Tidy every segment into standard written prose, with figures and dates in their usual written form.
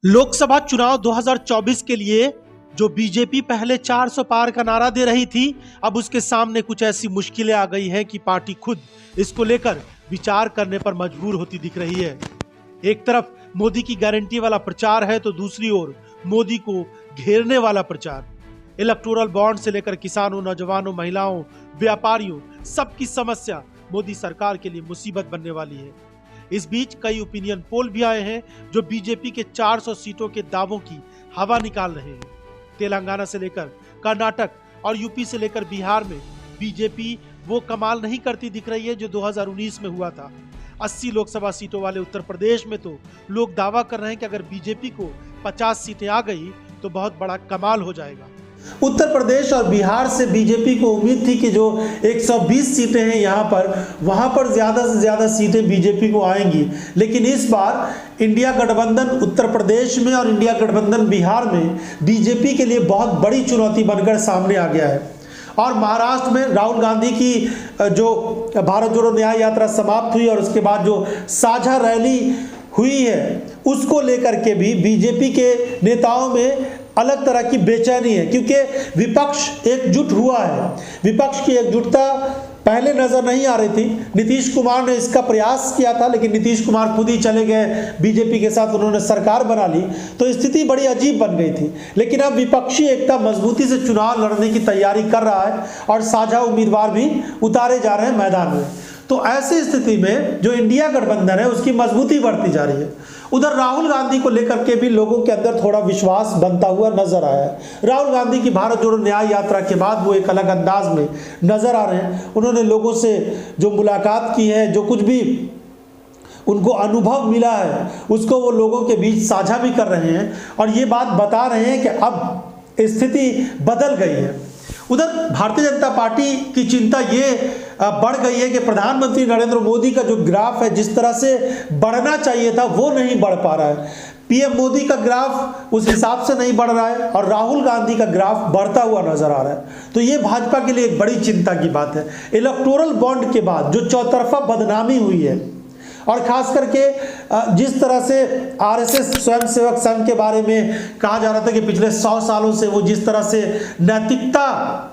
लोकसभा चुनाव 2024 के लिए जो बीजेपी पहले 400 पार का नारा दे रही थी, अब उसके सामने कुछ ऐसी मुश्किलें आ गई हैं कि पार्टी खुद इसको लेकर विचार करने पर मजबूर होती दिख रही है। एक तरफ मोदी की गारंटी वाला प्रचार है तो दूसरी ओर मोदी को घेरने वाला प्रचार। इलेक्टोरल बॉन्ड से लेकर किसानों, नौजवानों, महिलाओं, व्यापारियों, सबकी समस्या मोदी सरकार के लिए मुसीबत बनने वाली है। इस बीच कई ओपिनियन पोल भी आए हैं जो बीजेपी के 400 सीटों के दावों की हवा निकाल रहे हैं। तेलंगाना से लेकर कर्नाटक और यूपी से लेकर बिहार में बीजेपी वो कमाल नहीं करती दिख रही है जो 2019 में हुआ था। 80 लोकसभा सीटों वाले उत्तर प्रदेश में तो लोग दावा कर रहे हैं कि अगर बीजेपी को 50 सीटें आ गई तो बहुत बड़ा कमाल हो जाएगा। उत्तर प्रदेश और बिहार से बीजेपी को उम्मीद थी कि जो 120 सीटें हैं यहाँ पर, वहाँ पर ज़्यादा से ज़्यादा सीटें बीजेपी को आएंगी। लेकिन इस बार इंडिया गठबंधन उत्तर प्रदेश में और इंडिया गठबंधन बिहार में बीजेपी के लिए बहुत बड़ी चुनौती बनकर सामने आ गया है। और महाराष्ट्र में राहुल गांधी की जो भारत जोड़ो न्याय यात्रा समाप्त हुई और उसके बाद जो साझा रैली हुई है, उसको लेकर के भी बीजेपी के नेताओं में अलग तरह की बेचैनी है, क्योंकि विपक्ष एकजुट हुआ है। विपक्ष की एकजुटता पहले नजर नहीं आ रही थी। नीतीश कुमार ने इसका प्रयास किया था, लेकिन नीतीश कुमार खुद ही चले गए बीजेपी के साथ, उन्होंने सरकार बना ली, तो स्थिति बड़ी अजीब बन गई थी। लेकिन अब विपक्षी एकता मजबूती से चुनाव लड़ने की तैयारी कर रहा है और साझा उम्मीदवार भी उतारे जा रहे हैं मैदान में। तो ऐसी स्थिति में जो इंडिया गठबंधन है उसकी मजबूती बढ़ती जा रही है। उधर राहुल गांधी को लेकर के भी लोगों के अंदर थोड़ा विश्वास बनता हुआ नजर आया है। राहुल गांधी की भारत जोड़ो न्याय यात्रा के बाद वो एक अलग अंदाज में नजर आ रहे हैं। उन्होंने लोगों से जो मुलाकात की है, जो कुछ भी उनको अनुभव मिला है, उसको वो लोगों के बीच साझा भी कर रहे हैं और ये बात बता रहे हैं कि अब स्थिति बदल गई है। उधर भारतीय जनता पार्टी की चिंता ये बढ़ गई है कि प्रधानमंत्री नरेंद्र मोदी का जो ग्राफ है, जिस तरह से बढ़ना चाहिए था वो नहीं बढ़ पा रहा है। पीएम मोदी का ग्राफ उस हिसाब से नहीं बढ़ रहा है और राहुल गांधी का ग्राफ बढ़ता हुआ नजर आ रहा है। तो ये भाजपा के लिए एक बड़ी चिंता की बात है। इलेक्टोरल बॉन्ड के बाद जो चौतरफा बदनामी हुई है और खास करके जिस तरह से आरएसएस स्वयंसेवक संघ के बारे में कहा जा रहा था कि पिछले 100 सालों से वो जिस तरह से नैतिकता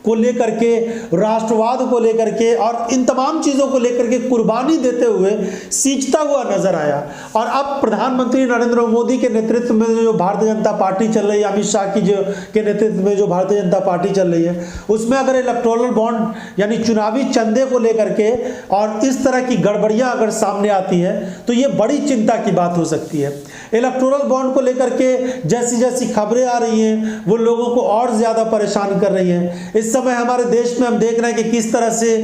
को लेकर के, राष्ट्रवाद को लेकर के और इन तमाम चीज़ों को लेकर के कुर्बानी देते हुए सींचता हुआ नजर आया। और अब प्रधानमंत्री नरेंद्र मोदी के नेतृत्व में जो भारतीय जनता पार्टी चल रही है, अमित शाह की जो के नेतृत्व में जो भारतीय जनता पार्टी चल रही है, उसमें अगर इलेक्टोरल बॉन्ड यानी चुनावी चंदे को लेकर के और इस तरह की गड़बड़ियां अगर सामने आती है तो ये बड़ी चिंता की बात हो सकती है। इलेक्टोरल बॉन्ड को लेकर के जैसी जैसी खबरें आ रही हैं वो लोगों को और ज़्यादा परेशान कर रही हैं। इस समय हमारे देश में हम देख रहे हैं कि किस तरह से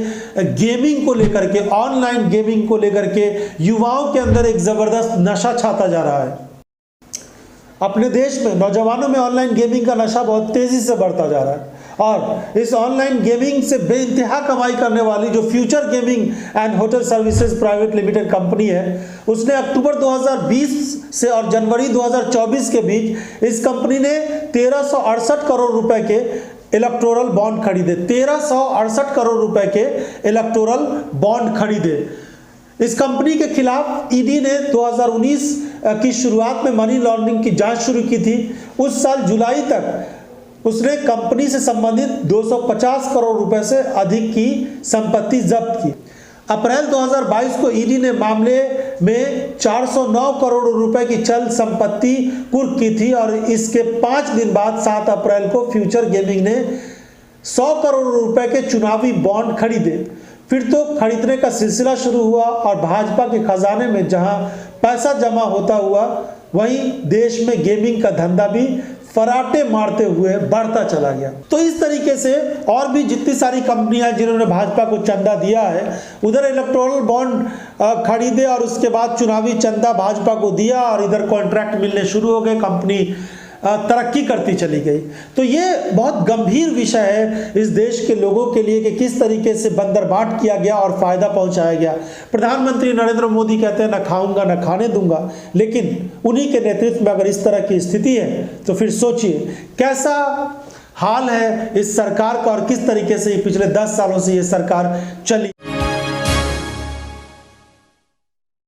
गेमिंग को लेकर के, ऑनलाइन गेमिंग को लेकर के युवाओं के अंदर एक ज़बरदस्त नशा छाता जा रहा है। अपने देश में नौजवानों में ऑनलाइन गेमिंग का नशा बहुत तेज़ी से बढ़ता जा रहा है और इस ऑनलाइन गेमिंग से बेइंतहा कमाई करने वाली जो future gaming and hotel services private limited company है, उसने अक्टूबर 2020 से और जनवरी 2024 के बीच इस कंपनी ने 1368 करोड़ रुपए के इलेक्टोरल बॉन्ड खरीदे। 1368 करोड़ रुपए के इलेक्टोरल बॉन्ड खरीदे। इस कंपनी के खिलाफ ईडी ने 2019 की शुरुआत में मनी लॉन्ड्रिंग की जांच शुरू की थी। उस साल जुलाई तक उसने कंपनी से संबंधित 250 करोड़ रुपए से अधिक की संपत्ति जब्त की। अप्रैल 2022 को ईडी ने मामले में 409 करोड़ रुपए की चल संपत्ति कुर्क की थी और इसके 5 दिन बाद 7 अप्रैल को फ्यूचर गेमिंग ने 100 करोड़ रुपए के चुनावी बॉन्ड खरीदे। फिर तो खरीदने का सिलसिला शुरू हुआ और भाजपा के खजाने में जहां पैसा जमा होता हुआ, वहीं देश में गेमिंग का धंधा भी फराटे मारते हुए बढ़ता चला गया। तो इस तरीके से और भी जितनी सारी कंपनियां जिन्होंने भाजपा को चंदा दिया है, उधर इलेक्टोरल बॉन्ड खरीदे और उसके बाद चुनावी चंदा भाजपा को दिया और इधर कॉन्ट्रैक्ट मिलने शुरू हो गए, कंपनी तरक्की करती चली गई। तो ये बहुत गंभीर विषय है इस देश के लोगों के लिए कि किस तरीके से बंदरबाट किया गया और फायदा पहुंचाया गया। प्रधानमंत्री नरेंद्र मोदी कहते हैं न खाऊंगा न खाने दूंगा, लेकिन उन्हीं के नेतृत्व में अगर इस तरह की स्थिति है तो फिर सोचिए कैसा हाल है इस सरकार का और किस तरीके से पिछले 10 सालों से ये सरकार चली।